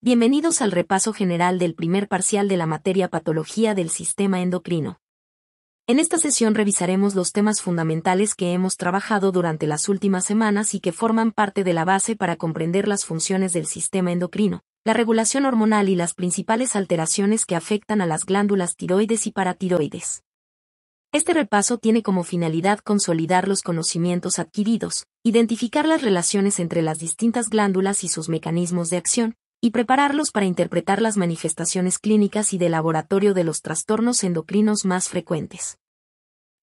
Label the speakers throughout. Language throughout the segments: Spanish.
Speaker 1: Bienvenidos al repaso general del primer parcial de la materia Patología del Sistema Endocrino. En esta sesión revisaremos los temas fundamentales que hemos trabajado durante las últimas semanas y que forman parte de la base para comprender las funciones del sistema endocrino, la regulación hormonal y las principales alteraciones que afectan a las glándulas tiroides y paratiroides. Este repaso tiene como finalidad consolidar los conocimientos adquiridos, identificar las relaciones entre las distintas glándulas y sus mecanismos de acción, y prepararlos para interpretar las manifestaciones clínicas y de laboratorio de los trastornos endocrinos más frecuentes.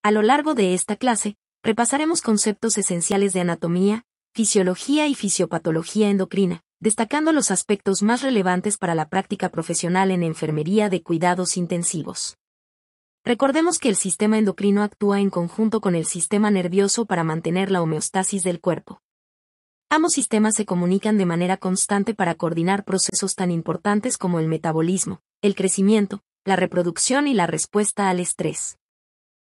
Speaker 1: A lo largo de esta clase, repasaremos conceptos esenciales de anatomía, fisiología y fisiopatología endocrina, destacando los aspectos más relevantes para la práctica profesional en enfermería de cuidados intensivos. Recordemos que el sistema endocrino actúa en conjunto con el sistema nervioso para mantener la homeostasis del cuerpo. Ambos sistemas se comunican de manera constante para coordinar procesos tan importantes como el metabolismo, el crecimiento, la reproducción y la respuesta al estrés.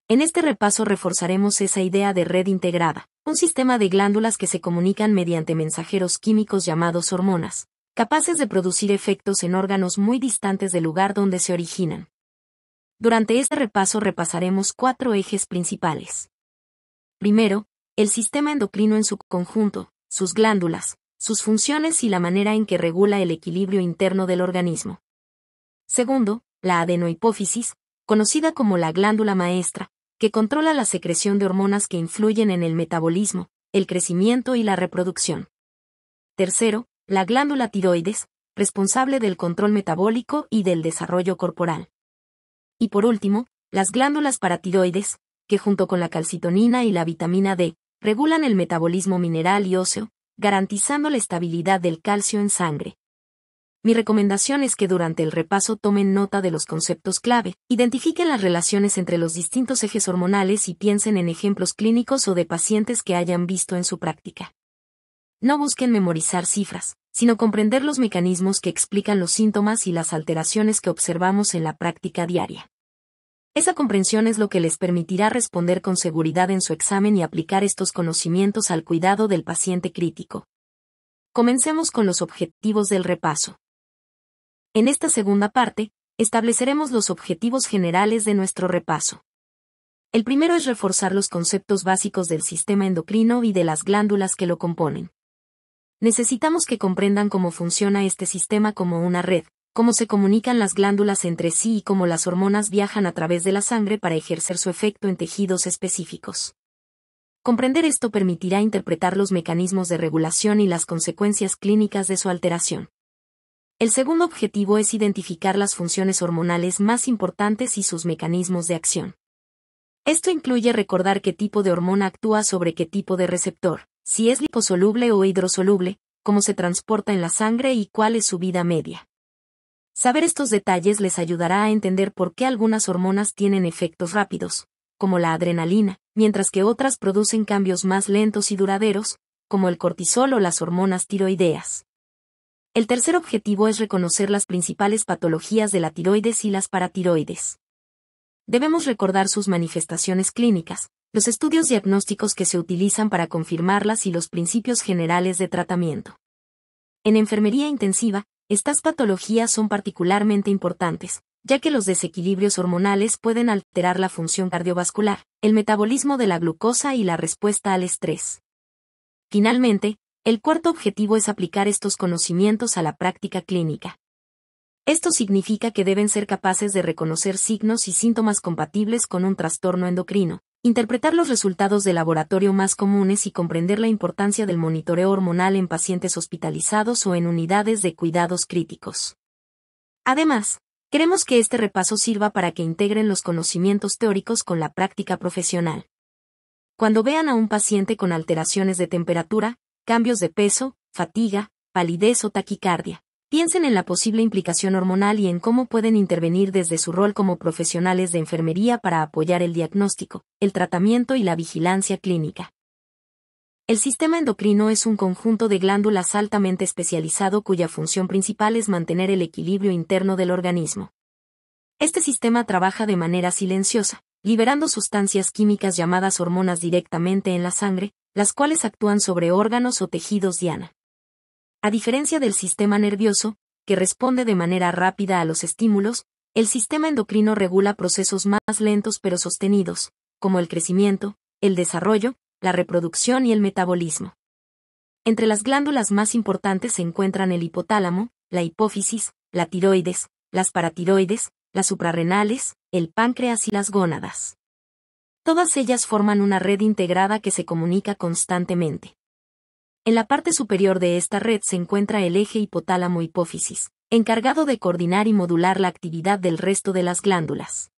Speaker 1: En este repaso reforzaremos esa idea de red integrada, un sistema de glándulas que se comunican mediante mensajeros químicos llamados hormonas, capaces de producir efectos en órganos muy distantes del lugar donde se originan. Durante este repaso repasaremos 4 ejes principales. Primero, el sistema endocrino en su conjunto, sus glándulas, sus funciones y la manera en que regula el equilibrio interno del organismo. Segundo, la adenohipófisis, conocida como la glándula maestra, que controla la secreción de hormonas que influyen en el metabolismo, el crecimiento y la reproducción. Tercero, la glándula tiroides, responsable del control metabólico y del desarrollo corporal. Y por último, las glándulas paratiroides, que junto con la calcitonina y la vitamina D, regulan el metabolismo mineral y óseo, garantizando la estabilidad del calcio en sangre. Mi recomendación es que durante el repaso tomen nota de los conceptos clave, identifiquen las relaciones entre los distintos ejes hormonales y piensen en ejemplos clínicos o de pacientes que hayan visto en su práctica. No busquen memorizar cifras, sino comprender los mecanismos que explican los síntomas y las alteraciones que observamos en la práctica diaria. Esa comprensión es lo que les permitirá responder con seguridad en su examen y aplicar estos conocimientos al cuidado del paciente crítico. Comencemos con los objetivos del repaso. En esta segunda parte, estableceremos los objetivos generales de nuestro repaso. El primero es reforzar los conceptos básicos del sistema endocrino y de las glándulas que lo componen. Necesitamos que comprendan cómo funciona este sistema como una red, cómo se comunican las glándulas entre sí y cómo las hormonas viajan a través de la sangre para ejercer su efecto en tejidos específicos. Comprender esto permitirá interpretar los mecanismos de regulación y las consecuencias clínicas de su alteración. El segundo objetivo es identificar las funciones hormonales más importantes y sus mecanismos de acción. Esto incluye recordar qué tipo de hormona actúa sobre qué tipo de receptor, si es liposoluble o hidrosoluble, cómo se transporta en la sangre y cuál es su vida media. Saber estos detalles les ayudará a entender por qué algunas hormonas tienen efectos rápidos, como la adrenalina, mientras que otras producen cambios más lentos y duraderos, como el cortisol o las hormonas tiroideas. El tercer objetivo es reconocer las principales patologías de la tiroides y las paratiroides. Debemos recordar sus manifestaciones clínicas, los estudios diagnósticos que se utilizan para confirmarlas y los principios generales de tratamiento. En enfermería intensiva, estas patologías son particularmente importantes, ya que los desequilibrios hormonales pueden alterar la función cardiovascular, el metabolismo de la glucosa y la respuesta al estrés. Finalmente, el cuarto objetivo es aplicar estos conocimientos a la práctica clínica. Esto significa que deben ser capaces de reconocer signos y síntomas compatibles con un trastorno endocrino, interpretar los resultados de laboratorio más comunes y comprender la importancia del monitoreo hormonal en pacientes hospitalizados o en unidades de cuidados críticos. Además, queremos que este repaso sirva para que integren los conocimientos teóricos con la práctica profesional. Cuando vean a un paciente con alteraciones de temperatura, cambios de peso, fatiga, palidez o taquicardia, piensen en la posible implicación hormonal y en cómo pueden intervenir desde su rol como profesionales de enfermería para apoyar el diagnóstico, el tratamiento y la vigilancia clínica. El sistema endocrino es un conjunto de glándulas altamente especializado cuya función principal es mantener el equilibrio interno del organismo. Este sistema trabaja de manera silenciosa, liberando sustancias químicas llamadas hormonas directamente en la sangre, las cuales actúan sobre órganos o tejidos diana. A diferencia del sistema nervioso, que responde de manera rápida a los estímulos, el sistema endocrino regula procesos más lentos pero sostenidos, como el crecimiento, el desarrollo, la reproducción y el metabolismo. Entre las glándulas más importantes se encuentran el hipotálamo, la hipófisis, la tiroides, las paratiroides, las suprarrenales, el páncreas y las gónadas. Todas ellas forman una red integrada que se comunica constantemente. En la parte superior de esta red se encuentra el eje hipotálamo-hipófisis, encargado de coordinar y modular la actividad del resto de las glándulas.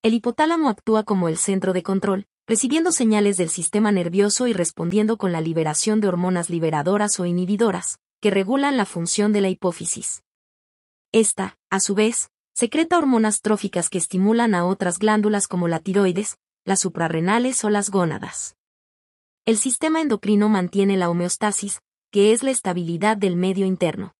Speaker 1: El hipotálamo actúa como el centro de control, recibiendo señales del sistema nervioso y respondiendo con la liberación de hormonas liberadoras o inhibidoras, que regulan la función de la hipófisis. Esta, a su vez, secreta hormonas tróficas que estimulan a otras glándulas como la tiroides, las suprarrenales o las gónadas. El sistema endocrino mantiene la homeostasis, que es la estabilidad del medio interno.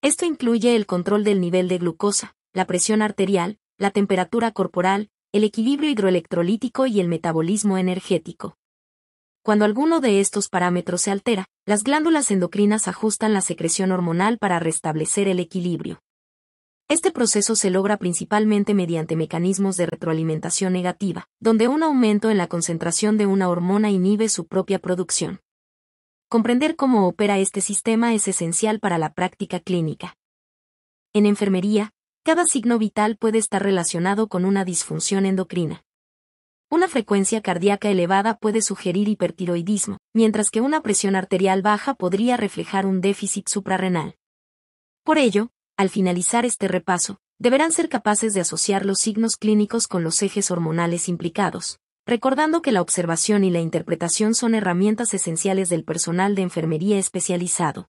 Speaker 1: Esto incluye el control del nivel de glucosa, la presión arterial, la temperatura corporal, el equilibrio hidroelectrolítico y el metabolismo energético. Cuando alguno de estos parámetros se altera, las glándulas endocrinas ajustan la secreción hormonal para restablecer el equilibrio. Este proceso se logra principalmente mediante mecanismos de retroalimentación negativa, donde un aumento en la concentración de una hormona inhibe su propia producción. Comprender cómo opera este sistema es esencial para la práctica clínica. En enfermería, cada signo vital puede estar relacionado con una disfunción endocrina. Una frecuencia cardíaca elevada puede sugerir hipertiroidismo, mientras que una presión arterial baja podría reflejar un déficit suprarrenal. Por ello, al finalizar este repaso, deberán ser capaces de asociar los signos clínicos con los ejes hormonales implicados, recordando que la observación y la interpretación son herramientas esenciales del personal de enfermería especializado.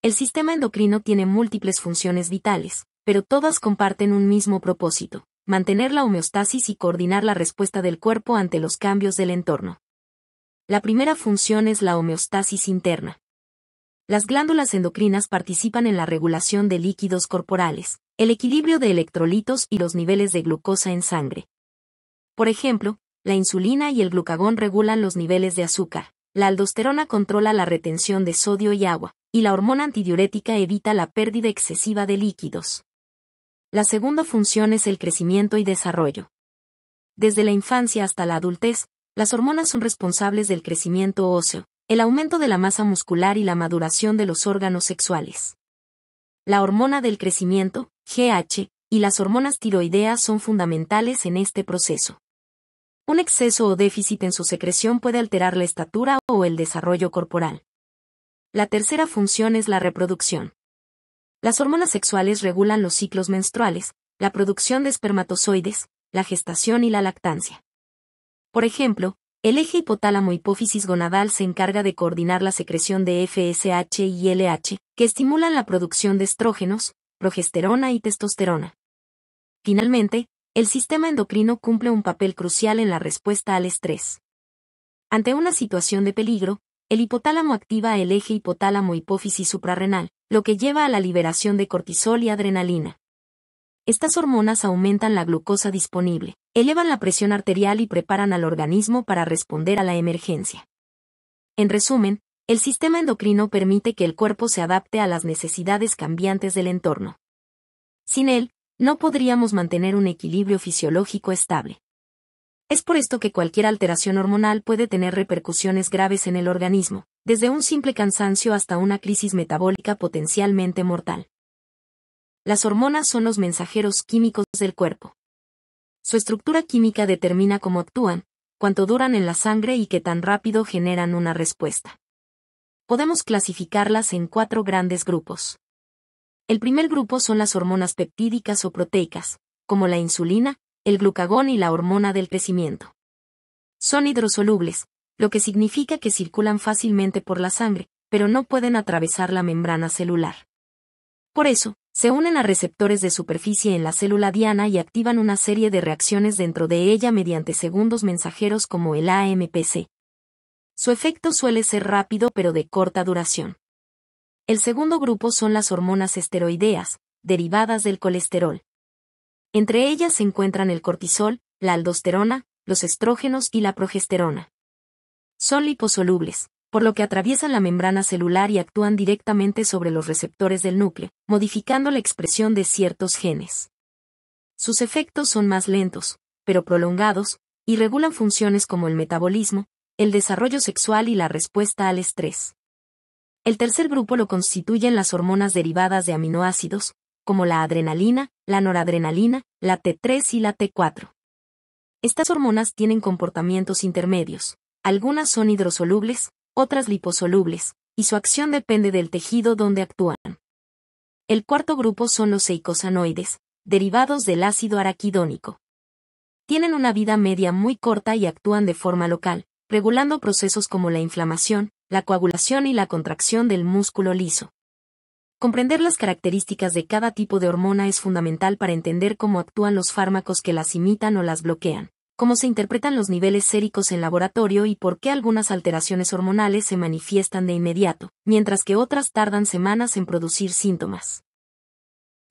Speaker 1: El sistema endocrino tiene múltiples funciones vitales, pero todas comparten un mismo propósito: mantener la homeostasis y coordinar la respuesta del cuerpo ante los cambios del entorno. La primera función es la homeostasis interna. Las glándulas endocrinas participan en la regulación de líquidos corporales, el equilibrio de electrolitos y los niveles de glucosa en sangre. Por ejemplo, la insulina y el glucagón regulan los niveles de azúcar, la aldosterona controla la retención de sodio y agua, y la hormona antidiurética evita la pérdida excesiva de líquidos. La segunda función es el crecimiento y desarrollo. Desde la infancia hasta la adultez, las hormonas son responsables del crecimiento óseo, el aumento de la masa muscular y la maduración de los órganos sexuales. La hormona del crecimiento, GH, y las hormonas tiroideas son fundamentales en este proceso. Un exceso o déficit en su secreción puede alterar la estatura o el desarrollo corporal. La tercera función es la reproducción. Las hormonas sexuales regulan los ciclos menstruales, la producción de espermatozoides, la gestación y la lactancia. Por ejemplo, el eje hipotálamo-hipófisis gonadal se encarga de coordinar la secreción de FSH y LH, que estimulan la producción de estrógenos, progesterona y testosterona. Finalmente, el sistema endocrino cumple un papel crucial en la respuesta al estrés. Ante una situación de peligro, el hipotálamo activa el eje hipotálamo-hipófisis suprarrenal, lo que lleva a la liberación de cortisol y adrenalina. Estas hormonas aumentan la glucosa disponible, elevan la presión arterial y preparan al organismo para responder a la emergencia. En resumen, el sistema endocrino permite que el cuerpo se adapte a las necesidades cambiantes del entorno. Sin él, no podríamos mantener un equilibrio fisiológico estable. Es por esto que cualquier alteración hormonal puede tener repercusiones graves en el organismo, desde un simple cansancio hasta una crisis metabólica potencialmente mortal. Las hormonas son los mensajeros químicos del cuerpo. Su estructura química determina cómo actúan, cuánto duran en la sangre y qué tan rápido generan una respuesta. Podemos clasificarlas en 4 grandes grupos. El primer grupo son las hormonas peptídicas o proteicas, como la insulina, el glucagón y la hormona del crecimiento. Son hidrosolubles, lo que significa que circulan fácilmente por la sangre, pero no pueden atravesar la membrana celular. Por eso, se unen a receptores de superficie en la célula diana y activan una serie de reacciones dentro de ella mediante segundos mensajeros como el AMPC. Su efecto suele ser rápido pero de corta duración. El segundo grupo son las hormonas esteroideas, derivadas del colesterol. Entre ellas se encuentran el cortisol, la aldosterona, los estrógenos y la progesterona. Son liposolubles, por lo que atraviesan la membrana celular y actúan directamente sobre los receptores del núcleo, modificando la expresión de ciertos genes. Sus efectos son más lentos, pero prolongados, y regulan funciones como el metabolismo, el desarrollo sexual y la respuesta al estrés. El tercer grupo lo constituyen las hormonas derivadas de aminoácidos, como la adrenalina, la noradrenalina, la T3 y la T4. Estas hormonas tienen comportamientos intermedios. Algunas son hidrosolubles, otras liposolubles, y su acción depende del tejido donde actúan. El cuarto grupo son los eicosanoides, derivados del ácido araquidónico. Tienen una vida media muy corta y actúan de forma local, regulando procesos como la inflamación, la coagulación y la contracción del músculo liso. Comprender las características de cada tipo de hormona es fundamental para entender cómo actúan los fármacos que las imitan o las bloquean, cómo se interpretan los niveles séricos en laboratorio y por qué algunas alteraciones hormonales se manifiestan de inmediato, mientras que otras tardan semanas en producir síntomas.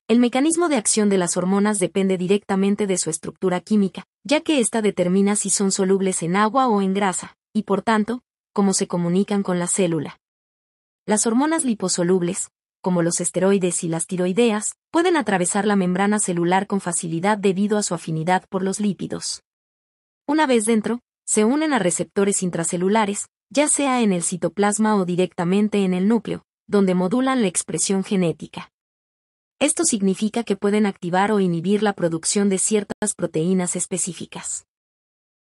Speaker 1: El mecanismo de acción de las hormonas depende directamente de su estructura química, ya que ésta determina si son solubles en agua o en grasa, y por tanto, cómo se comunican con la célula. Las hormonas liposolubles, como los esteroides y las tiroideas, pueden atravesar la membrana celular con facilidad debido a su afinidad por los lípidos. Una vez dentro, se unen a receptores intracelulares, ya sea en el citoplasma o directamente en el núcleo, donde modulan la expresión genética. Esto significa que pueden activar o inhibir la producción de ciertas proteínas específicas.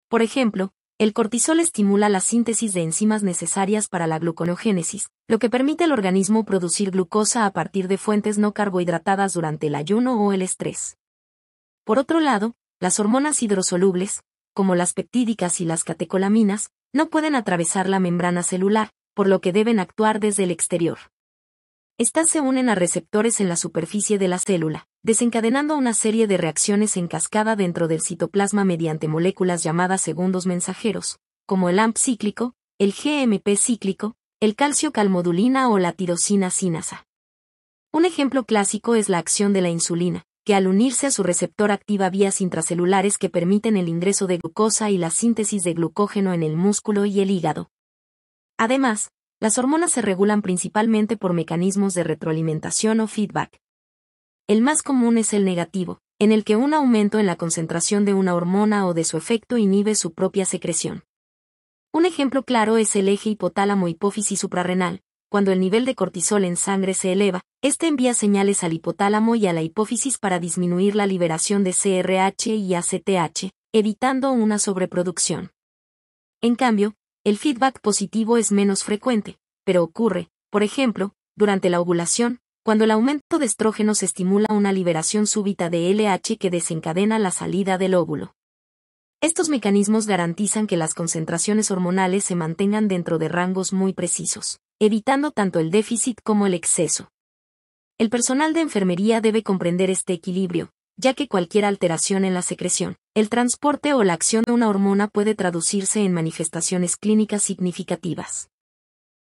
Speaker 1: Por ejemplo, el cortisol estimula la síntesis de enzimas necesarias para la gluconeogénesis, lo que permite al organismo producir glucosa a partir de fuentes no carbohidratadas durante el ayuno o el estrés. Por otro lado, las hormonas hidrosolubles, como las peptídicas y las catecolaminas, no pueden atravesar la membrana celular, por lo que deben actuar desde el exterior. Estas se unen a receptores en la superficie de la célula, desencadenando una serie de reacciones en cascada dentro del citoplasma mediante moléculas llamadas segundos mensajeros, como el AMP cíclico, el GMP cíclico, el calcio-calmodulina o la tirosina sinasa. Un ejemplo clásico es la acción de la insulina, que al unirse a su receptor activa vías intracelulares que permiten el ingreso de glucosa y la síntesis de glucógeno en el músculo y el hígado. Además, las hormonas se regulan principalmente por mecanismos de retroalimentación o feedback. El más común es el negativo, en el que un aumento en la concentración de una hormona o de su efecto inhibe su propia secreción. Un ejemplo claro es el eje hipotálamo-hipófisis suprarrenal. Cuando el nivel de cortisol en sangre se eleva, este envía señales al hipotálamo y a la hipófisis para disminuir la liberación de CRH y ACTH, evitando una sobreproducción. En cambio, el feedback positivo es menos frecuente, pero ocurre, por ejemplo, durante la ovulación, cuando el aumento de estrógenos estimula una liberación súbita de LH que desencadena la salida del óvulo. Estos mecanismos garantizan que las concentraciones hormonales se mantengan dentro de rangos muy precisos, evitando tanto el déficit como el exceso. El personal de enfermería debe comprender este equilibrio, ya que cualquier alteración en la secreción, el transporte o la acción de una hormona puede traducirse en manifestaciones clínicas significativas.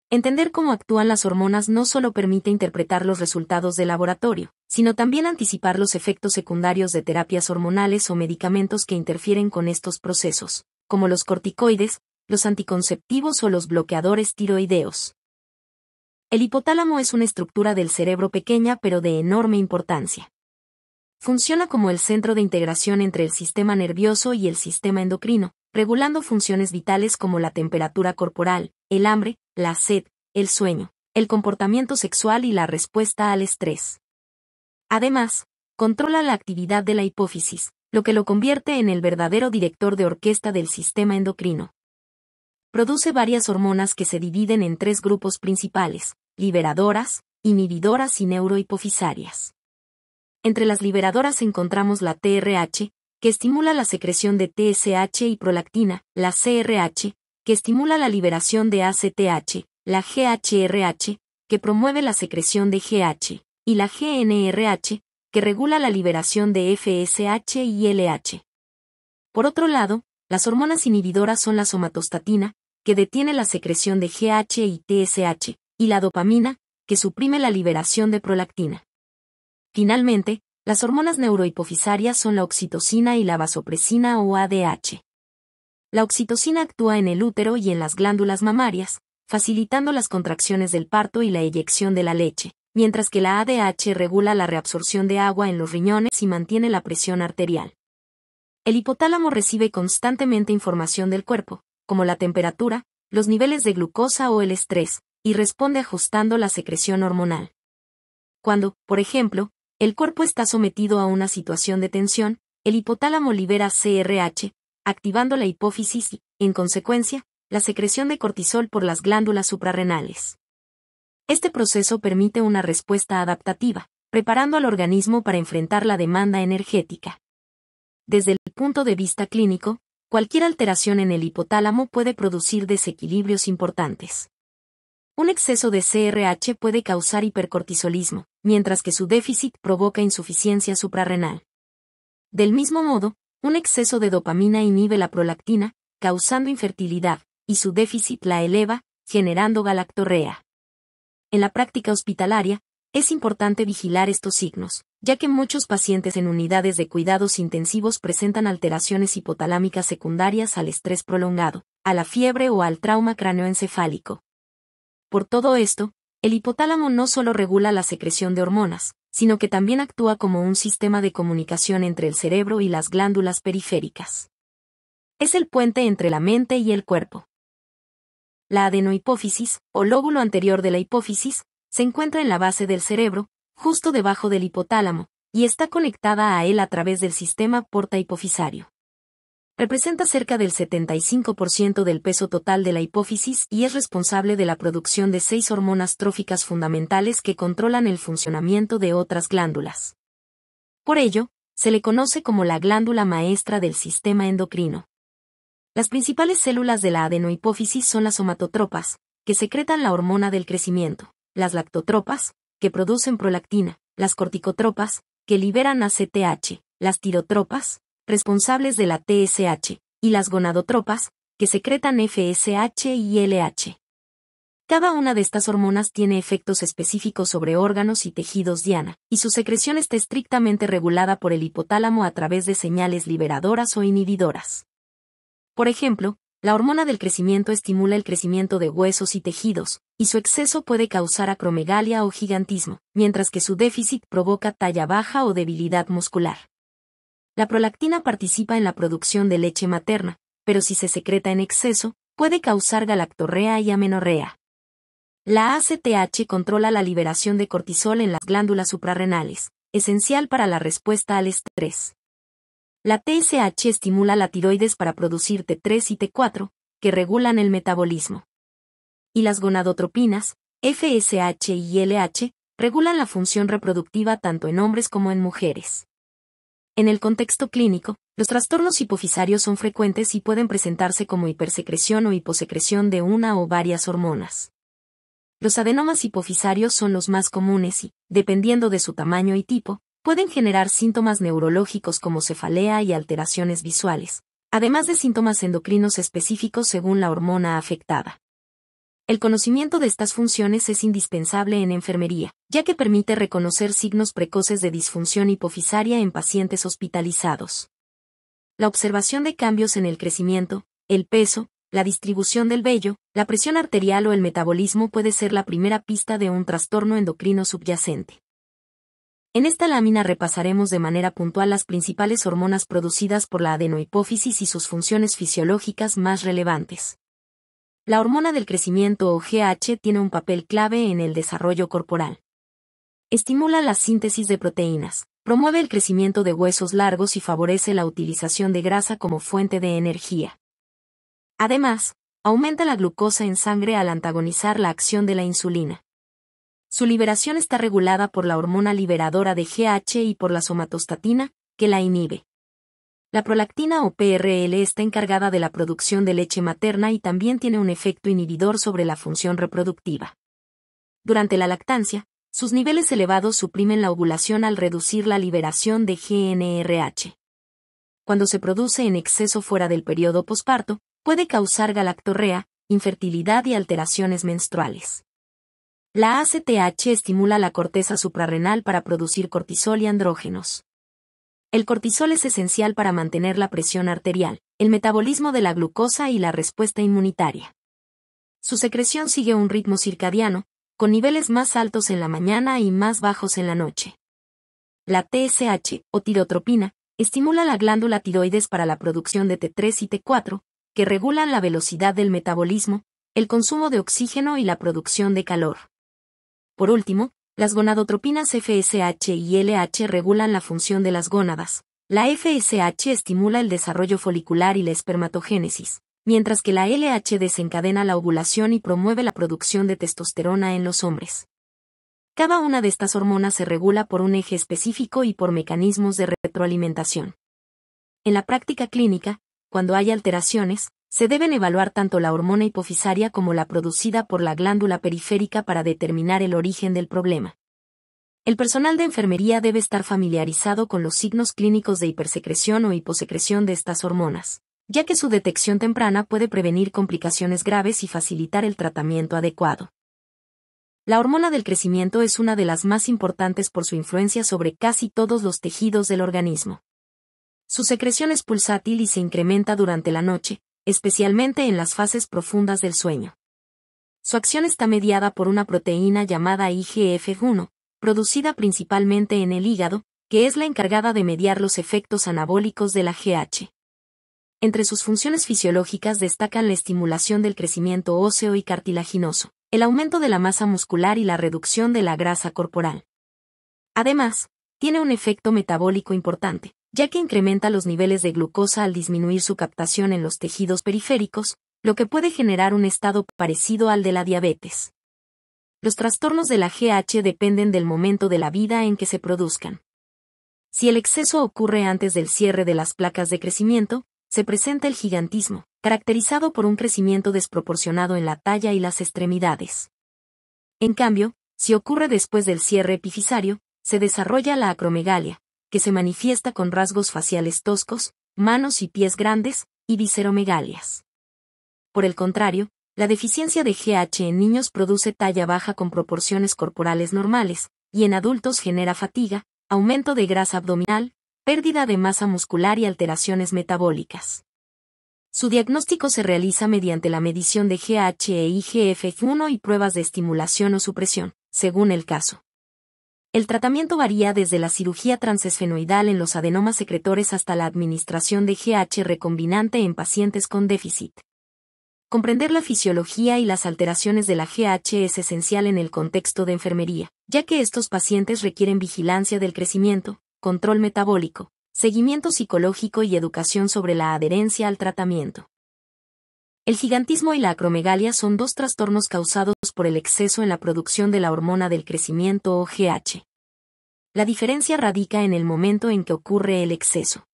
Speaker 1: Entender cómo actúan las hormonas no solo permite interpretar los resultados del laboratorio, sino también anticipar los efectos secundarios de terapias hormonales o medicamentos que interfieren con estos procesos, como los corticoides, los anticonceptivos o los bloqueadores tiroideos. El hipotálamo es una estructura del cerebro pequeña pero de enorme importancia. Funciona como el centro de integración entre el sistema nervioso y el sistema endocrino, regulando funciones vitales como la temperatura corporal, el hambre, la sed, el sueño, el comportamiento sexual y la respuesta al estrés. Además, controla la actividad de la hipófisis, lo que lo convierte en el verdadero director de orquesta del sistema endocrino. Produce varias hormonas que se dividen en tres grupos principales: liberadoras, inhibidoras y neurohipofisarias. Entre las liberadoras encontramos la TRH, que estimula la secreción de TSH y prolactina, la CRH, que estimula la liberación de ACTH, la GHRH, que promueve la secreción de GH, y la GNRH, que regula la liberación de FSH y LH. Por otro lado, las hormonas inhibidoras son la somatostatina, que detiene la secreción de GH y TSH, y la dopamina, que suprime la liberación de prolactina. Finalmente, las hormonas neurohipofisarias son la oxitocina y la vasopresina o ADH. La oxitocina actúa en el útero y en las glándulas mamarias, facilitando las contracciones del parto y la eyección de la leche, mientras que la ADH regula la reabsorción de agua en los riñones y mantiene la presión arterial. El hipotálamo recibe constantemente información del cuerpo, como la temperatura, los niveles de glucosa o el estrés, y responde ajustando la secreción hormonal. Cuando, por ejemplo, el cuerpo está sometido a una situación de tensión, el hipotálamo libera CRH, activando la hipófisis y, en consecuencia, la secreción de cortisol por las glándulas suprarrenales. Este proceso permite una respuesta adaptativa, preparando al organismo para enfrentar la demanda energética. Desde el punto de vista clínico, cualquier alteración en el hipotálamo puede producir desequilibrios importantes. Un exceso de CRH puede causar hipercortisolismo, mientras que su déficit provoca insuficiencia suprarrenal. Del mismo modo, un exceso de dopamina inhibe la prolactina, causando infertilidad, y su déficit la eleva, generando galactorrea. En la práctica hospitalaria, es importante vigilar estos signos, ya que muchos pacientes en unidades de cuidados intensivos presentan alteraciones hipotalámicas secundarias al estrés prolongado, a la fiebre o al trauma craneoencefálico. Por todo esto, el hipotálamo no solo regula la secreción de hormonas, sino que también actúa como un sistema de comunicación entre el cerebro y las glándulas periféricas. Es el puente entre la mente y el cuerpo. La adenohipófisis, o lóbulo anterior de la hipófisis, se encuentra en la base del cerebro, justo debajo del hipotálamo, y está conectada a él a través del sistema porta-hipofisario. Representa cerca del 75% del peso total de la hipófisis y es responsable de la producción de 6 hormonas tróficas fundamentales que controlan el funcionamiento de otras glándulas. Por ello, se le conoce como la glándula maestra del sistema endocrino. Las principales células de la adenohipófisis son las somatotropas, que secretan la hormona del crecimiento, las lactotropas, que producen prolactina, las corticotropas, que liberan ACTH, las tirotropas, responsables de la TSH, y las gonadotropas, que secretan FSH y LH. Cada una de estas hormonas tiene efectos específicos sobre órganos y tejidos diana, y su secreción está estrictamente regulada por el hipotálamo a través de señales liberadoras o inhibidoras. Por ejemplo, la hormona del crecimiento estimula el crecimiento de huesos y tejidos, y su exceso puede causar acromegalia o gigantismo, mientras que su déficit provoca talla baja o debilidad muscular. La prolactina participa en la producción de leche materna, pero si se secreta en exceso, puede causar galactorrea y amenorrea. La ACTH controla la liberación de cortisol en las glándulas suprarrenales, esencial para la respuesta al estrés. La TSH estimula la tiroides para producir T3 y T4, que regulan el metabolismo. Y las gonadotropinas, FSH y LH, regulan la función reproductiva tanto en hombres como en mujeres. En el contexto clínico, los trastornos hipofisarios son frecuentes y pueden presentarse como hipersecreción o hiposecreción de una o varias hormonas. Los adenomas hipofisarios son los más comunes y, dependiendo de su tamaño y tipo, pueden generar síntomas neurológicos como cefalea y alteraciones visuales, además de síntomas endocrinos específicos según la hormona afectada. El conocimiento de estas funciones es indispensable en enfermería, ya que permite reconocer signos precoces de disfunción hipofisaria en pacientes hospitalizados. La observación de cambios en el crecimiento, el peso, la distribución del vello, la presión arterial o el metabolismo puede ser la primera pista de un trastorno endocrino subyacente. En esta lámina repasaremos de manera puntual las principales hormonas producidas por la adenohipófisis y sus funciones fisiológicas más relevantes. La hormona del crecimiento o GH tiene un papel clave en el desarrollo corporal. Estimula la síntesis de proteínas, promueve el crecimiento de huesos largos y favorece la utilización de grasa como fuente de energía. Además, aumenta la glucosa en sangre al antagonizar la acción de la insulina. Su liberación está regulada por la hormona liberadora de GH y por la somatostatina, que la inhibe. La prolactina o PRL está encargada de la producción de leche materna y también tiene un efecto inhibidor sobre la función reproductiva. Durante la lactancia, sus niveles elevados suprimen la ovulación al reducir la liberación de GnRH. Cuando se produce en exceso fuera del periodo posparto, puede causar galactorrea, infertilidad y alteraciones menstruales. La ACTH estimula la corteza suprarrenal para producir cortisol y andrógenos. El cortisol es esencial para mantener la presión arterial, el metabolismo de la glucosa y la respuesta inmunitaria. Su secreción sigue un ritmo circadiano, con niveles más altos en la mañana y más bajos en la noche. La TSH, o tirotropina, estimula la glándula tiroides para la producción de T3 y T4, que regulan la velocidad del metabolismo, el consumo de oxígeno y la producción de calor. Por último, las gonadotropinas FSH y LH regulan la función de las gónadas. La FSH estimula el desarrollo folicular y la espermatogénesis, mientras que la LH desencadena la ovulación y promueve la producción de testosterona en los hombres. Cada una de estas hormonas se regula por un eje específico y por mecanismos de retroalimentación. En la práctica clínica, cuando hay alteraciones, se deben evaluar tanto la hormona hipofisaria como la producida por la glándula periférica para determinar el origen del problema. El personal de enfermería debe estar familiarizado con los signos clínicos de hipersecreción o hiposecreción de estas hormonas, ya que su detección temprana puede prevenir complicaciones graves y facilitar el tratamiento adecuado. La hormona del crecimiento es una de las más importantes por su influencia sobre casi todos los tejidos del organismo. Su secreción es pulsátil y se incrementa durante la noche, especialmente en las fases profundas del sueño. Su acción está mediada por una proteína llamada IGF-1, producida principalmente en el hígado, que es la encargada de mediar los efectos anabólicos de la GH. Entre sus funciones fisiológicas destacan la estimulación del crecimiento óseo y cartilaginoso, el aumento de la masa muscular y la reducción de la grasa corporal. Además, tiene un efecto metabólico importante, ya que incrementa los niveles de glucosa al disminuir su captación en los tejidos periféricos, lo que puede generar un estado parecido al de la diabetes. Los trastornos de la GH dependen del momento de la vida en que se produzcan. Si el exceso ocurre antes del cierre de las placas de crecimiento, se presenta el gigantismo, caracterizado por un crecimiento desproporcionado en la talla y las extremidades. En cambio, si ocurre después del cierre epifisario, se desarrolla la acromegalia, que se manifiesta con rasgos faciales toscos, manos y pies grandes, y visceromegalias. Por el contrario, la deficiencia de GH en niños produce talla baja con proporciones corporales normales, y en adultos genera fatiga, aumento de grasa abdominal, pérdida de masa muscular y alteraciones metabólicas. Su diagnóstico se realiza mediante la medición de GH e IGF-1 y pruebas de estimulación o supresión, según el caso. El tratamiento varía desde la cirugía transesfenoidal en los adenomas secretores hasta la administración de GH recombinante en pacientes con déficit. Comprender la fisiología y las alteraciones de la GH es esencial en el contexto de enfermería, ya que estos pacientes requieren vigilancia del crecimiento, control metabólico, seguimiento psicológico y educación sobre la adherencia al tratamiento. El gigantismo y la acromegalia son dos trastornos causados por el exceso en la producción de la hormona del crecimiento o GH. La diferencia radica en el momento en que ocurre el exceso.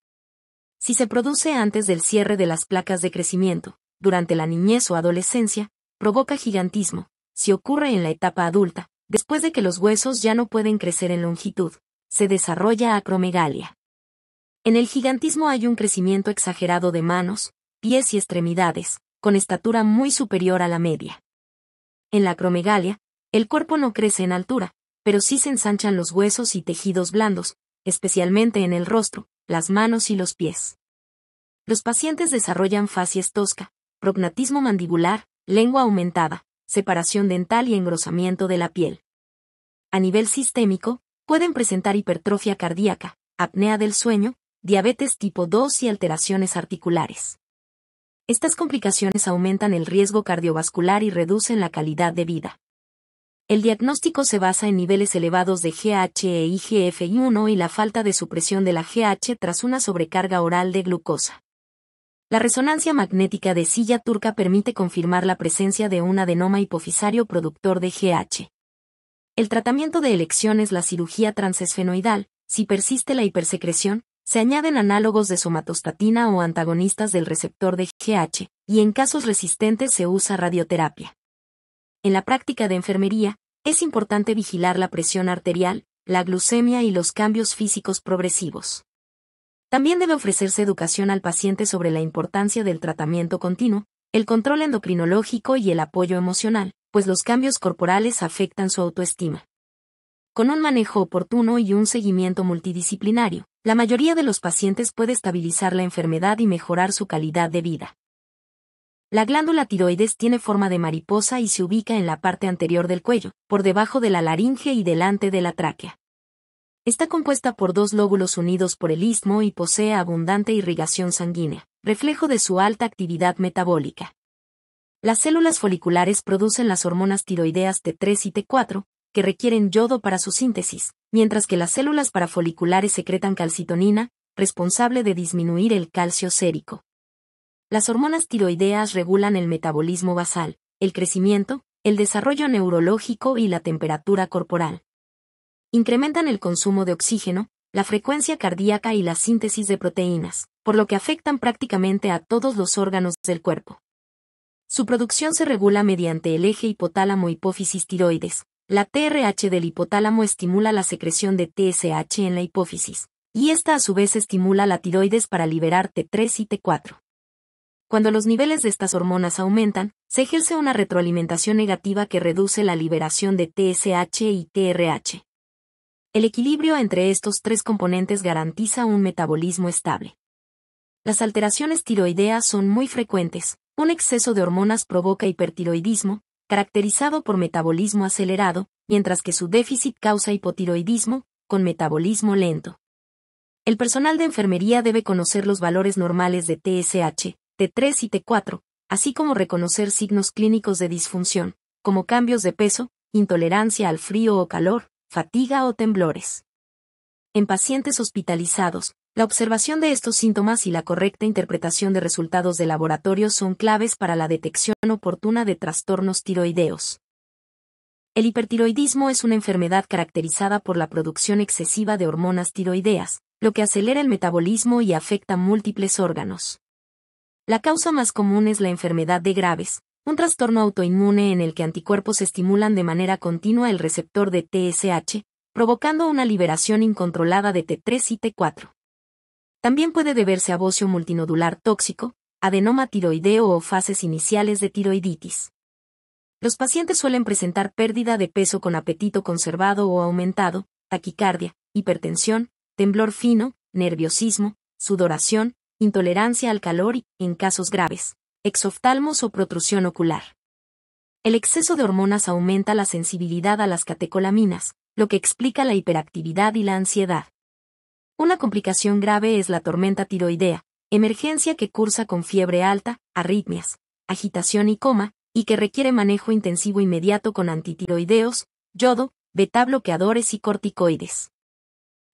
Speaker 1: Si se produce antes del cierre de las placas de crecimiento, durante la niñez o adolescencia, provoca gigantismo. Si ocurre en la etapa adulta, después de que los huesos ya no pueden crecer en longitud, se desarrolla acromegalia. En el gigantismo hay un crecimiento exagerado de manos, pies y extremidades, con estatura muy superior a la media. En la acromegalia, el cuerpo no crece en altura, pero sí se ensanchan los huesos y tejidos blandos, especialmente en el rostro, las manos y los pies. Los pacientes desarrollan facies tosca, prognatismo mandibular, lengua aumentada, separación dental y engrosamiento de la piel. A nivel sistémico, pueden presentar hipertrofia cardíaca, apnea del sueño, diabetes tipo 2 y alteraciones articulares. Estas complicaciones aumentan el riesgo cardiovascular y reducen la calidad de vida. El diagnóstico se basa en niveles elevados de GH e IGF-1 y la falta de supresión de la GH tras una sobrecarga oral de glucosa. La resonancia magnética de silla turca permite confirmar la presencia de un adenoma hipofisario productor de GH. El tratamiento de elección es la cirugía transesfenoidal. Si persiste la hipersecreción, se añaden análogos de somatostatina o antagonistas del receptor de GH, y en casos resistentes se usa radioterapia. En la práctica de enfermería, es importante vigilar la presión arterial, la glucemia y los cambios físicos progresivos. También debe ofrecerse educación al paciente sobre la importancia del tratamiento continuo, el control endocrinológico y el apoyo emocional, pues los cambios corporales afectan su autoestima. Con un manejo oportuno y un seguimiento multidisciplinario, la mayoría de los pacientes puede estabilizar la enfermedad y mejorar su calidad de vida. La glándula tiroides tiene forma de mariposa y se ubica en la parte anterior del cuello, por debajo de la laringe y delante de la tráquea. Está compuesta por dos lóbulos unidos por el istmo y posee abundante irrigación sanguínea, reflejo de su alta actividad metabólica. Las células foliculares producen las hormonas tiroideas T3 y T4, que requieren yodo para su síntesis, mientras que las células parafoliculares secretan calcitonina, responsable de disminuir el calcio sérico. Las hormonas tiroideas regulan el metabolismo basal, el crecimiento, el desarrollo neurológico y la temperatura corporal. Incrementan el consumo de oxígeno, la frecuencia cardíaca y la síntesis de proteínas, por lo que afectan prácticamente a todos los órganos del cuerpo. Su producción se regula mediante el eje hipotálamo-hipófisis tiroides. La TRH del hipotálamo estimula la secreción de TSH en la hipófisis, y esta a su vez estimula la tiroides para liberar T3 y T4. Cuando los niveles de estas hormonas aumentan, se ejerce una retroalimentación negativa que reduce la liberación de TSH y TRH. El equilibrio entre estos tres componentes garantiza un metabolismo estable. Las alteraciones tiroideas son muy frecuentes. Un exceso de hormonas provoca hipertiroidismo, caracterizado por metabolismo acelerado, mientras que su déficit causa hipotiroidismo, con metabolismo lento. El personal de enfermería debe conocer los valores normales de TSH, T3 y T4, así como reconocer signos clínicos de disfunción, como cambios de peso, intolerancia al frío o calor, fatiga o temblores. En pacientes hospitalizados, la observación de estos síntomas y la correcta interpretación de resultados de laboratorio son claves para la detección oportuna de trastornos tiroideos. El hipertiroidismo es una enfermedad caracterizada por la producción excesiva de hormonas tiroideas, lo que acelera el metabolismo y afecta múltiples órganos. La causa más común es la enfermedad de Graves, un trastorno autoinmune en el que anticuerpos estimulan de manera continua el receptor de TSH, provocando una liberación incontrolada de T3 y T4. También puede deberse a bocio multinodular tóxico, adenoma tiroideo o fases iniciales de tiroiditis. Los pacientes suelen presentar pérdida de peso con apetito conservado o aumentado, taquicardia, hipertensión, temblor fino, nerviosismo, sudoración, intolerancia al calor y, en casos graves, exoftalmos o protrusión ocular. El exceso de hormonas aumenta la sensibilidad a las catecolaminas, lo que explica la hiperactividad y la ansiedad. Una complicación grave es la tormenta tiroidea, emergencia que cursa con fiebre alta, arritmias, agitación y coma, y que requiere manejo intensivo inmediato con antitiroideos, yodo, beta-bloqueadores y corticoides.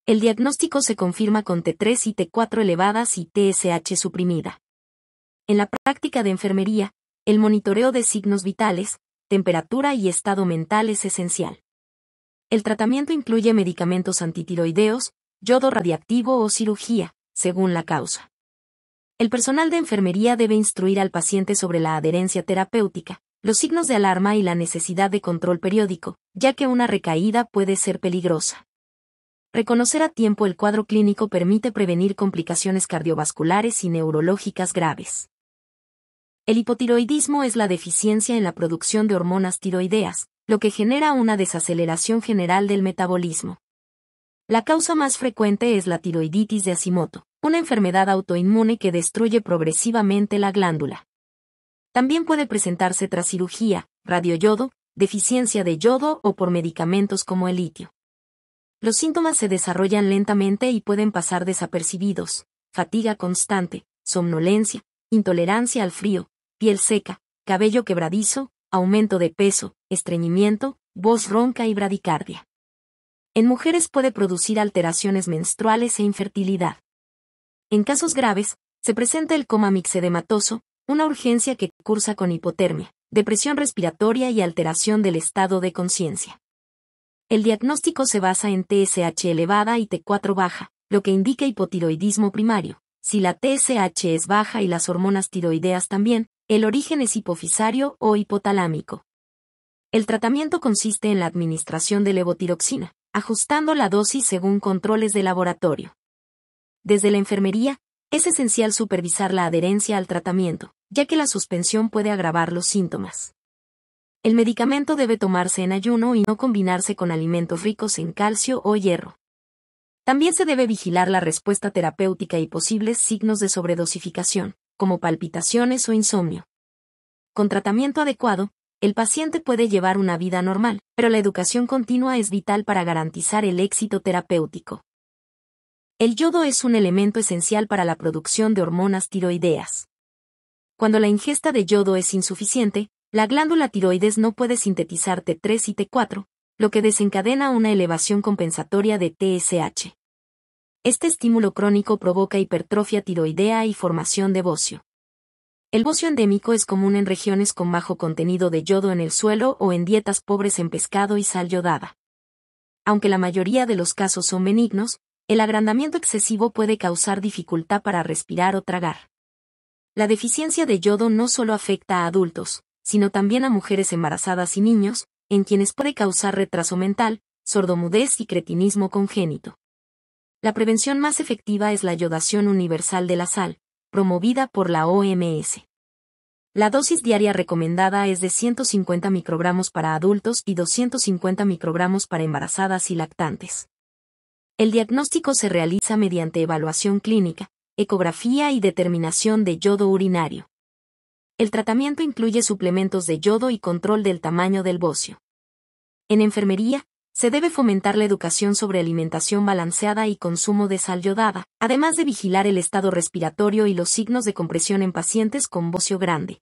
Speaker 1: El diagnóstico se confirma con T3 y T4 elevadas y TSH suprimida. En la práctica de enfermería, el monitoreo de signos vitales, temperatura y estado mental es esencial. El tratamiento incluye medicamentos antitiroideos, yodo radiactivo o cirugía, según la causa. El personal de enfermería debe instruir al paciente sobre la adherencia terapéutica, los signos de alarma y la necesidad de control periódico, ya que una recaída puede ser peligrosa. Reconocer a tiempo el cuadro clínico permite prevenir complicaciones cardiovasculares y neurológicas graves. El hipotiroidismo es la deficiencia en la producción de hormonas tiroideas, lo que genera una desaceleración general del metabolismo. La causa más frecuente es la tiroiditis de Hashimoto, una enfermedad autoinmune que destruye progresivamente la glándula. También puede presentarse tras cirugía, radioyodo, deficiencia de yodo o por medicamentos como el litio. Los síntomas se desarrollan lentamente y pueden pasar desapercibidos: fatiga constante, somnolencia, intolerancia al frío, piel seca, cabello quebradizo, aumento de peso, estreñimiento, voz ronca y bradicardia. En mujeres puede producir alteraciones menstruales e infertilidad. En casos graves, se presenta el coma mixedematoso, una urgencia que cursa con hipotermia, depresión respiratoria y alteración del estado de conciencia. El diagnóstico se basa en TSH elevada y T4 baja, lo que indica hipotiroidismo primario. Si la TSH es baja y las hormonas tiroideas también, el origen es hipofisario o hipotalámico. El tratamiento consiste en la administración de levotiroxina, ajustando la dosis según controles de laboratorio. Desde la enfermería, es esencial supervisar la adherencia al tratamiento, ya que la suspensión puede agravar los síntomas. El medicamento debe tomarse en ayuno y no combinarse con alimentos ricos en calcio o hierro. También se debe vigilar la respuesta terapéutica y posibles signos de sobredosificación, como palpitaciones o insomnio. Con tratamiento adecuado, el paciente puede llevar una vida normal, pero la educación continua es vital para garantizar el éxito terapéutico. El yodo es un elemento esencial para la producción de hormonas tiroideas. Cuando la ingesta de yodo es insuficiente, la glándula tiroides no puede sintetizar T3 y T4, lo que desencadena una elevación compensatoria de TSH. Este estímulo crónico provoca hipertrofia tiroidea y formación de bocio. El bocio endémico es común en regiones con bajo contenido de yodo en el suelo o en dietas pobres en pescado y sal yodada. Aunque la mayoría de los casos son benignos, el agrandamiento excesivo puede causar dificultad para respirar o tragar. La deficiencia de yodo no solo afecta a adultos, sino también a mujeres embarazadas y niños, en quienes puede causar retraso mental, sordomudez y cretinismo congénito. La prevención más efectiva es la yodación universal de la sal, promovida por la OMS. La dosis diaria recomendada es de 150 microgramos para adultos y 250 microgramos para embarazadas y lactantes. El diagnóstico se realiza mediante evaluación clínica, ecografía y determinación de yodo urinario. El tratamiento incluye suplementos de yodo y control del tamaño del bocio. En enfermería, se debe fomentar la educación sobre alimentación balanceada y consumo de sal yodada, además de vigilar el estado respiratorio y los signos de compresión en pacientes con bocio grande.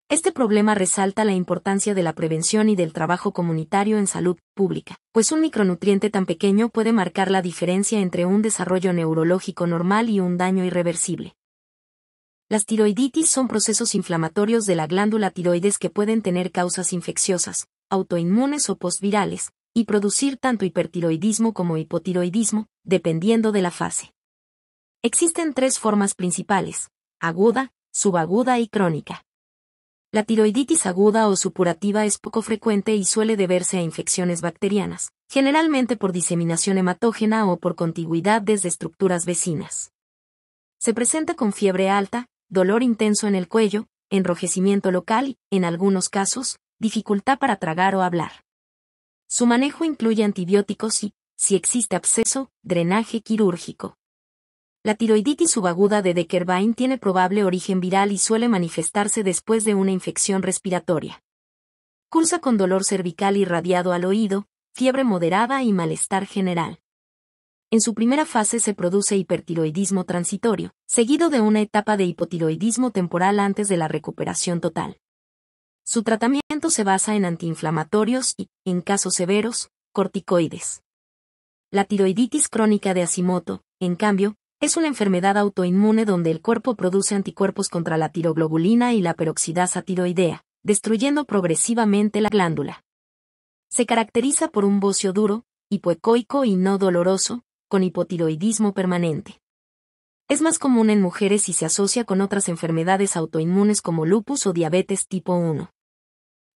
Speaker 1: Este problema resalta la importancia de la prevención y del trabajo comunitario en salud pública, pues un micronutriente tan pequeño puede marcar la diferencia entre un desarrollo neurológico normal y un daño irreversible. Las tiroiditis son procesos inflamatorios de la glándula tiroides que pueden tener causas infecciosas, autoinmunes o postvirales, y producir tanto hipertiroidismo como hipotiroidismo, dependiendo de la fase. Existen tres formas principales: aguda, subaguda y crónica. La tiroiditis aguda o supurativa es poco frecuente y suele deberse a infecciones bacterianas, generalmente por diseminación hematógena o por contigüidad desde estructuras vecinas. Se presenta con fiebre alta, dolor intenso en el cuello, enrojecimiento local y, en algunos casos, dificultad para tragar o hablar. Su manejo incluye antibióticos y, si existe absceso, drenaje quirúrgico. La tiroiditis subaguda de Decker-Vine tiene probable origen viral y suele manifestarse después de una infección respiratoria. Cursa con dolor cervical irradiado al oído, fiebre moderada y malestar general. En su primera fase se produce hipertiroidismo transitorio, seguido de una etapa de hipotiroidismo temporal antes de la recuperación total. Su tratamiento se basa en antiinflamatorios y, en casos severos, corticoides. La tiroiditis crónica de Hashimoto, en cambio, es una enfermedad autoinmune donde el cuerpo produce anticuerpos contra la tiroglobulina y la peroxidasa tiroidea, destruyendo progresivamente la glándula. Se caracteriza por un bocio duro, hipoecoico y no doloroso, con hipotiroidismo permanente. Es más común en mujeres y se asocia con otras enfermedades autoinmunes como lupus o diabetes tipo 1.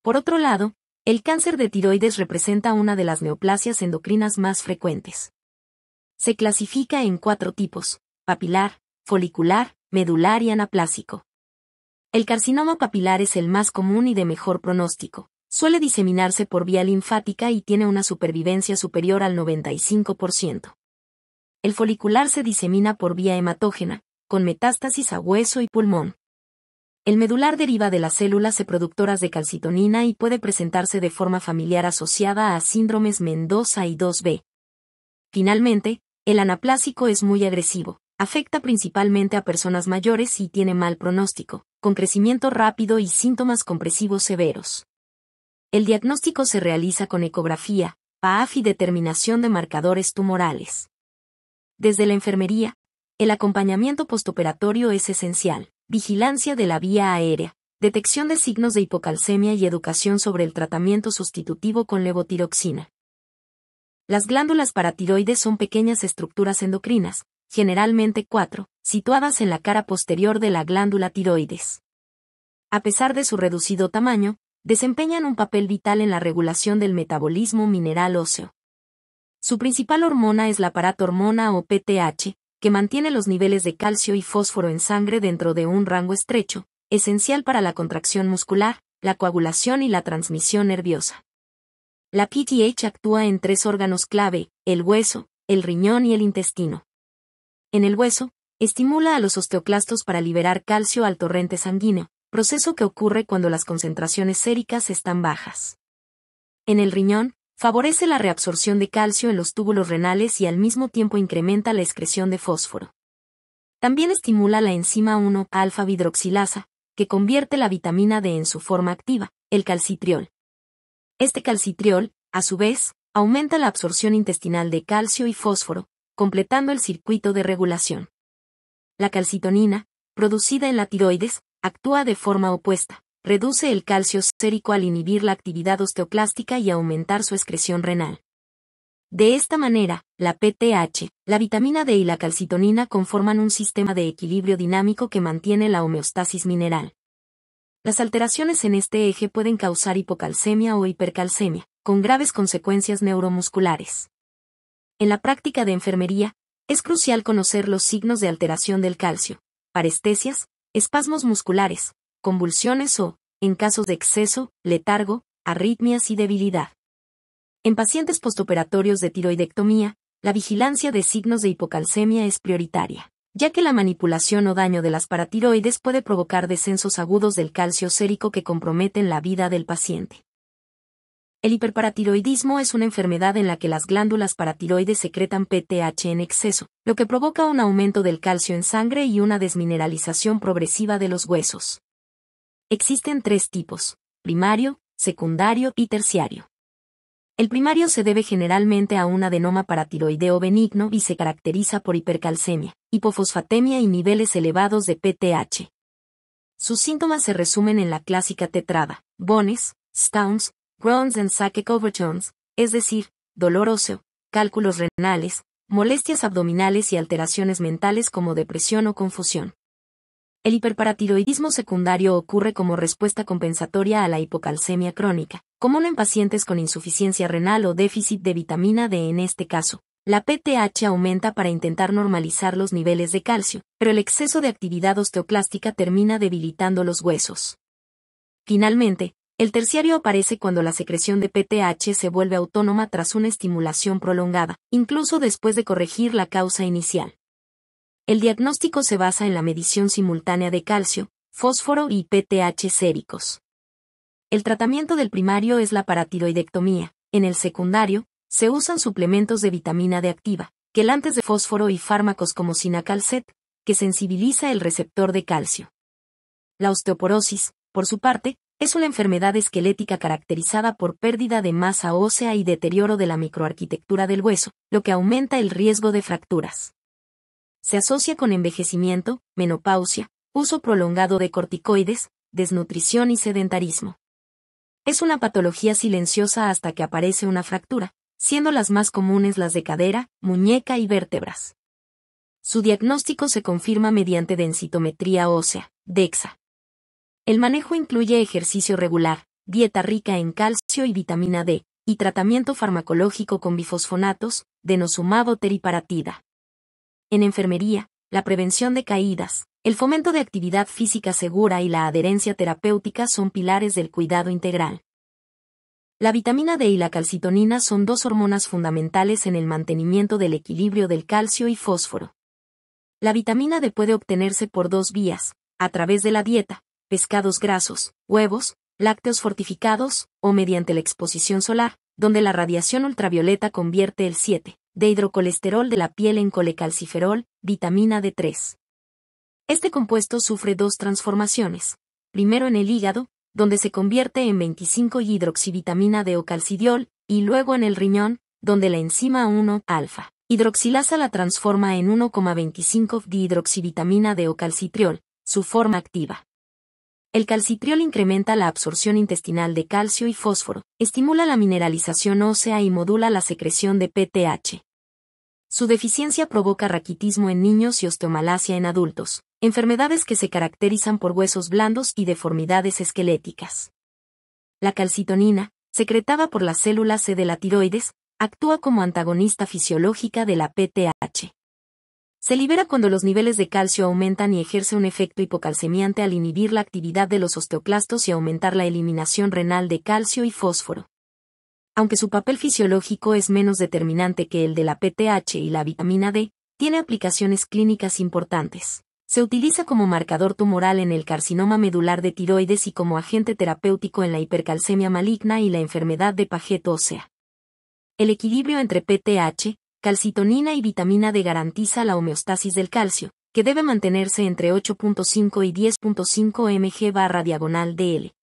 Speaker 1: Por otro lado, el cáncer de tiroides representa una de las neoplasias endocrinas más frecuentes. Se clasifica en 4 tipos: papilar, folicular, medular y anaplásico. El carcinoma papilar es el más común y de mejor pronóstico. Suele diseminarse por vía linfática y tiene una supervivencia superior al 95%. El folicular se disemina por vía hematógena, con metástasis a hueso y pulmón. El medular deriva de las células productoras de calcitonina y puede presentarse de forma familiar asociada a síndromes Mendoza y 2B. Finalmente, el anaplásico es muy agresivo, afecta principalmente a personas mayores y tiene mal pronóstico, con crecimiento rápido y síntomas compresivos severos. El diagnóstico se realiza con ecografía, PAF y determinación de marcadores tumorales. Desde la enfermería, el acompañamiento postoperatorio es esencial: vigilancia de la vía aérea, detección de signos de hipocalcemia y educación sobre el tratamiento sustitutivo con levotiroxina. Las glándulas paratiroides son pequeñas estructuras endocrinas, generalmente 4, situadas en la cara posterior de la glándula tiroides. A pesar de su reducido tamaño, desempeñan un papel vital en la regulación del metabolismo mineral óseo. Su principal hormona es la paratormona o PTH, que mantiene los niveles de calcio y fósforo en sangre dentro de un rango estrecho, esencial para la contracción muscular, la coagulación y la transmisión nerviosa. La PTH actúa en 3 órganos clave: el hueso, el riñón y el intestino. En el hueso, estimula a los osteoclastos para liberar calcio al torrente sanguíneo, proceso que ocurre cuando las concentraciones séricas están bajas. En el riñón, favorece la reabsorción de calcio en los túbulos renales y al mismo tiempo incrementa la excreción de fósforo. También estimula la enzima 1-alfa-hidroxilasa, que convierte la vitamina D en su forma activa, el calcitriol. Este calcitriol, a su vez, aumenta la absorción intestinal de calcio y fósforo, completando el circuito de regulación. La calcitonina, producida en la tiroides, actúa de forma opuesta. Reduce el calcio sérico al inhibir la actividad osteoclástica y aumentar su excreción renal. De esta manera, la PTH, la vitamina D y la calcitonina conforman un sistema de equilibrio dinámico que mantiene la homeostasis mineral. Las alteraciones en este eje pueden causar hipocalcemia o hipercalcemia, con graves consecuencias neuromusculares. En la práctica de enfermería, es crucial conocer los signos de alteración del calcio, parestesias, espasmos musculares, convulsiones o, en casos de exceso, letargo, arritmias y debilidad. En pacientes postoperatorios de tiroidectomía, la vigilancia de signos de hipocalcemia es prioritaria, ya que la manipulación o daño de las paratiroides puede provocar descensos agudos del calcio sérico que comprometen la vida del paciente. El hiperparatiroidismo es una enfermedad en la que las glándulas paratiroides secretan PTH en exceso, lo que provoca un aumento del calcio en sangre y una desmineralización progresiva de los huesos. Existen 3 tipos: primario, secundario y terciario. El primario se debe generalmente a un adenoma paratiroideo benigno y se caracteriza por hipercalcemia, hipofosfatemia y niveles elevados de PTH. Sus síntomas se resumen en la clásica tetrada: bones, stowns, groans and sacc overtones, es decir, dolor óseo, cálculos renales, molestias abdominales y alteraciones mentales como depresión o confusión. El hiperparatiroidismo secundario ocurre como respuesta compensatoria a la hipocalcemia crónica, común en pacientes con insuficiencia renal o déficit de vitamina D. En este caso, la PTH aumenta para intentar normalizar los niveles de calcio, pero el exceso de actividad osteoclástica termina debilitando los huesos. Finalmente, el terciario aparece cuando la secreción de PTH se vuelve autónoma tras una estimulación prolongada, incluso después de corregir la causa inicial. El diagnóstico se basa en la medición simultánea de calcio, fósforo y PTH séricos. El tratamiento del primario es la paratiroidectomía. En el secundario, se usan suplementos de vitamina D activa, quelantes de fósforo y fármacos como Cinacalcet, que sensibiliza el receptor de calcio. La osteoporosis, por su parte, es una enfermedad esquelética caracterizada por pérdida de masa ósea y deterioro de la microarquitectura del hueso, lo que aumenta el riesgo de fracturas. Se asocia con envejecimiento, menopausia, uso prolongado de corticoides, desnutrición y sedentarismo. Es una patología silenciosa hasta que aparece una fractura, siendo las más comunes las de cadera, muñeca y vértebras. Su diagnóstico se confirma mediante densitometría ósea, DEXA. El manejo incluye ejercicio regular, dieta rica en calcio y vitamina D, y tratamiento farmacológico con bifosfonatos, denosumab o teriparatida. En enfermería, la prevención de caídas, el fomento de actividad física segura y la adherencia terapéutica son pilares del cuidado integral. La vitamina D y la calcitonina son 2 hormonas fundamentales en el mantenimiento del equilibrio del calcio y fósforo. La vitamina D puede obtenerse por 2 vías: a través de la dieta, pescados grasos, huevos, lácteos fortificados, o mediante la exposición solar, donde la radiación ultravioleta convierte el 7 de hidrocolesterol de la piel en colecalciferol, vitamina D3. Este compuesto sufre 2 transformaciones. Primero en el hígado, donde se convierte en 25-hidroxivitamina D o calcidiol, y luego en el riñón, donde la enzima 1-alfa-hidroxilasa la transforma en 1,25-dihidroxivitamina D o calcitriol, su forma activa. El calcitriol incrementa la absorción intestinal de calcio y fósforo, estimula la mineralización ósea y modula la secreción de PTH. Su deficiencia provoca raquitismo en niños y osteomalacia en adultos, enfermedades que se caracterizan por huesos blandos y deformidades esqueléticas. La calcitonina, secretada por las células C de la tiroides, actúa como antagonista fisiológica de la PTH. Se libera cuando los niveles de calcio aumentan y ejerce un efecto hipocalcemiante al inhibir la actividad de los osteoclastos y aumentar la eliminación renal de calcio y fósforo. Aunque su papel fisiológico es menos determinante que el de la PTH y la vitamina D, tiene aplicaciones clínicas importantes. Se utiliza como marcador tumoral en el carcinoma medular de tiroides y como agente terapéutico en la hipercalcemia maligna y la enfermedad de Paget ósea. El equilibrio entre PTH, calcitonina y vitamina D garantiza la homeostasis del calcio, que debe mantenerse entre 8.5 y 10.5 mg/dl.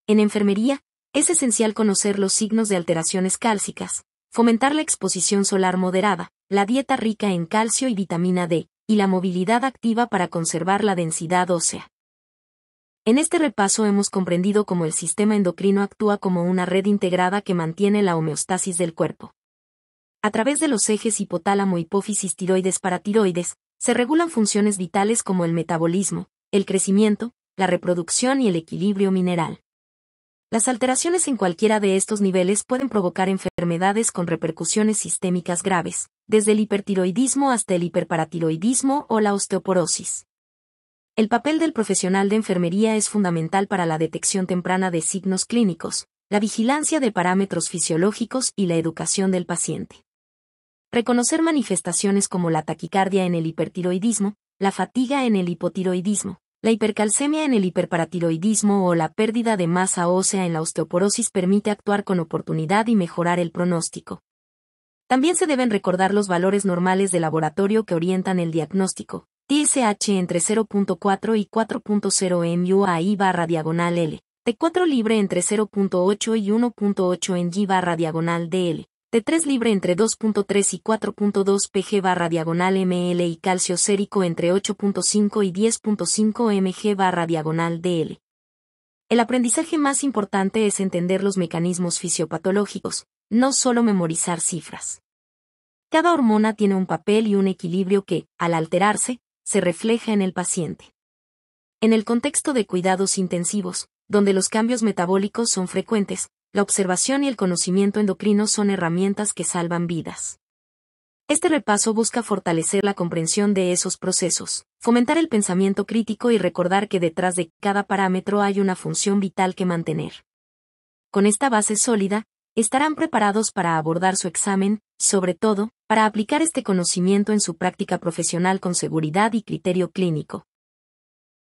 Speaker 1: En enfermería, es esencial conocer los signos de alteraciones cálcicas, fomentar la exposición solar moderada, la dieta rica en calcio y vitamina D, y la movilidad activa para conservar la densidad ósea. En este repaso hemos comprendido cómo el sistema endocrino actúa como una red integrada que mantiene la homeostasis del cuerpo. A través de los ejes hipotálamo-hipófisis-tiroides-paratiroides, se regulan funciones vitales como el metabolismo, el crecimiento, la reproducción y el equilibrio mineral. Las alteraciones en cualquiera de estos niveles pueden provocar enfermedades con repercusiones sistémicas graves, desde el hipertiroidismo hasta el hiperparatiroidismo o la osteoporosis. El papel del profesional de enfermería es fundamental para la detección temprana de signos clínicos, la vigilancia de parámetros fisiológicos y la educación del paciente. Reconocer manifestaciones como la taquicardia en el hipertiroidismo, la fatiga en el hipotiroidismo, la hipercalcemia en el hiperparatiroidismo o la pérdida de masa ósea en la osteoporosis permite actuar con oportunidad y mejorar el pronóstico. También se deben recordar los valores normales de laboratorio que orientan el diagnóstico. TSH entre 0.4 y 4.0 MUAI/L, T4 libre entre 0.8 y 1.8 NG/DL, T3 libre entre 2.3 y 4.2 PG/ml y calcio sérico entre 8.5 y 10.5 mg/dl. El aprendizaje más importante es entender los mecanismos fisiopatológicos, no solo memorizar cifras. Cada hormona tiene un papel y un equilibrio que, al alterarse, se refleja en el paciente. En el contexto de cuidados intensivos, donde los cambios metabólicos son frecuentes, la observación y el conocimiento endocrino son herramientas que salvan vidas. Este repaso busca fortalecer la comprensión de esos procesos, fomentar el pensamiento crítico y recordar que detrás de cada parámetro hay una función vital que mantener. Con esta base sólida, estarán preparados para abordar su examen, sobre todo, para aplicar este conocimiento en su práctica profesional con seguridad y criterio clínico.